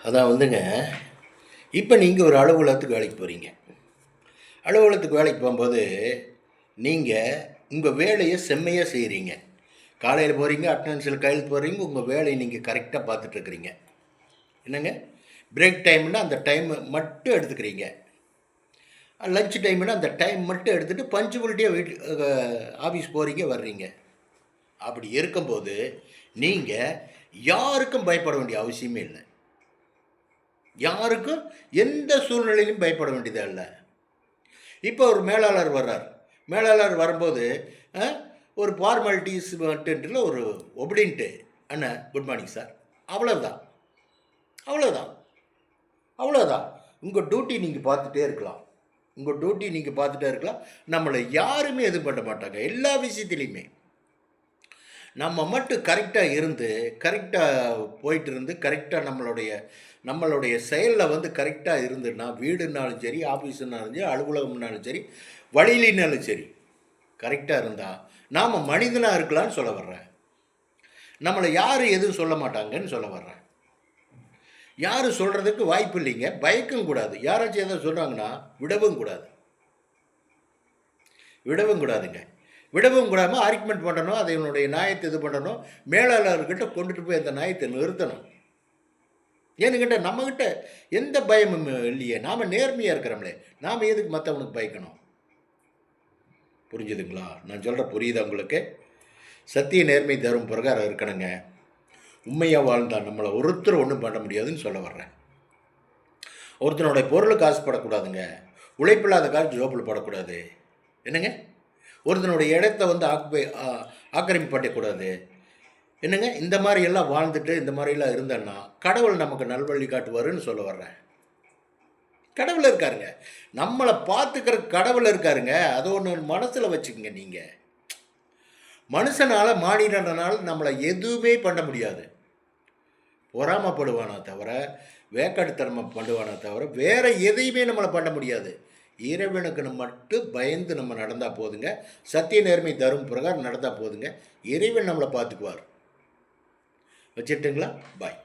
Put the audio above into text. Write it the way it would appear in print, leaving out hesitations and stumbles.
அதான் வந்துங்க, இப்போ நீங்கள் ஒரு அலுவலகத்துக்கு வேலைக்கு போகிறீங்க. அலுவலகத்துக்கு வேலைக்கு போகும்போது, நீங்கள் உங்கள் வேலையை செம்மையாக செய்கிறீங்க. காலையில் போகிறீங்க, அட்டெண்டன்ஸில் கையெழுத்து போடுறீங்க, உங்கள் வேலையை நீங்கள் கரெக்டாக பார்த்துட்ருக்குறீங்க. என்னங்க, பிரேக் டைம்னா அந்த டைம் மட்டும் எடுத்துக்கிறீங்க. லஞ்ச் டைம்னா அந்த டைம் மட்டும் எடுத்துகிட்டு பஞ்சுவலிட்டியாக ஆஃபீஸ் போகிறீங்க, வர்றீங்க. அப்படி இருக்கும்போது நீங்கள் யாருக்கும் பயப்பட வேண்டிய அவசியமே இல்லை. யாருக்கும் எந்த சூழ்நிலையிலும் பயப்பட வேண்டியதே இல்லை. இப்போ ஒரு மேலாளர் வர்றார். மேலாளர் வரும்போது ஒரு ஃபார்மாலிட்டிஸ் மட்டுன்ட்டுல ஒரு ஒபடின்ட்டு, அண்ணா குட் மார்னிங் சார், அவ்வளோதான், அவ்வளோதான், அவ்வளோதான். உங்கள் டியூட்டி நீங்கள் பார்த்துட்டே இருக்கலாம். உங்கள் டியூட்டி நீங்கள் பார்த்துட்டே இருக்கலாம். நம்மளை யாருமே எதுவும் பண்ண மாட்டாங்க. எல்லா விஷயத்துலையுமே நம்ம மட்டும் கரெக்டாக இருந்து, கரெக்டாக போயிட்டு இருந்து, கரெக்டாக நம்மளுடைய செயலில் வந்து கரெக்டாக இருந்துன்னா, வீடுனாலும் சரி, ஆஃபீஸுனாலும் சரி, அலுவலகம்னாலும் சரி, வழியினாலும் சரி, கரெக்டாக இருந்தால் நாம் மனிதனாக இருக்கலாம்னு சொல்ல வர்றேன். நம்மளை யாரும் எதுவும் சொல்ல மாட்டாங்கன்னு சொல்ல வர்றேன். யாரும் சொல்கிறதுக்கு வாய்ப்பு இல்லைங்க. பயக்கும் கூடாது. யாராச்சும் எதாவது சொல்கிறாங்கன்னா விடவும் கூடாது. விடவும் கூடாதுங்க. விடவும் கூடாமல் ஆர்குமெண்ட் பண்ணணும். அதனுடைய நியாயத்தை இது பண்ணணும். மேலாளர்கிட்ட கொண்டுட்டு போய் அந்த நியாயத்தை நிறுத்தணும். ஏன்னுக்கிட்ட நம்மக்கிட்ட எந்த பயமும் இல்லையே. நாம் நேர்மையாக இருக்கிறோம்லே. நாம் எதுக்கு மற்றவனுக்கு பயக்கணும்? புரிஞ்சுதுங்களா? நான் சொல்கிற புரியுதா உங்களுக்கு? சத்திய நேர்மை தரும் பிரகாரம் இருக்கணுங்க. உண்மையாக வாழ்ந்தால் நம்மளை ஒருத்தர் ஒன்றும் பண்ண முடியாதுன்னு சொல்ல வர்றேன். ஒருத்தனுடைய பொருளுக்கு ஆசைப்படக்கூடாதுங்க. உழைப்பில்லாத காசு ஜோப்பில் படக்கூடாது. என்னங்க, ஒருத்தனுடைய இடத்த வந்து ஆக்கிரமிப்பு பண்ணக்கூடாது. என்னங்க, இந்த மாதிரி எல்லாம் வாழ்ந்துட்டு இந்த மாதிரிலாம் இருந்தேன்னா கடவுள் நமக்கு நல்வழி காட்டுவாருன்னு சொல்ல வர்றேன். கடவுள் இருக்காருங்க. நம்மளை பார்த்துக்கிற கடவுள் இருக்காருங்க. அதை ஒன்று மனசில் வச்சுக்கோங்க. நீங்கள் மனுஷனால் மாநிலனால நம்மளை எதுவுமே பண்ண முடியாது. பொறாமப்படுவானா தவிர, வேக்காட்டுத்தனமாக பண்ணுவானா தவிர, வேறு எதையுமே நம்மளை பண்ண முடியாது. இறைவனுக்கு மட்டும் பயந்து நம்ம நடந்தால் போதுங்க. சத்திய நேர்மை தரும் பிரகாரம் நடந்தால் போதுங்க. இறைவன் நம்மளை பார்த்துக்குவார். வச்சுட்டுங்களா? பாய்.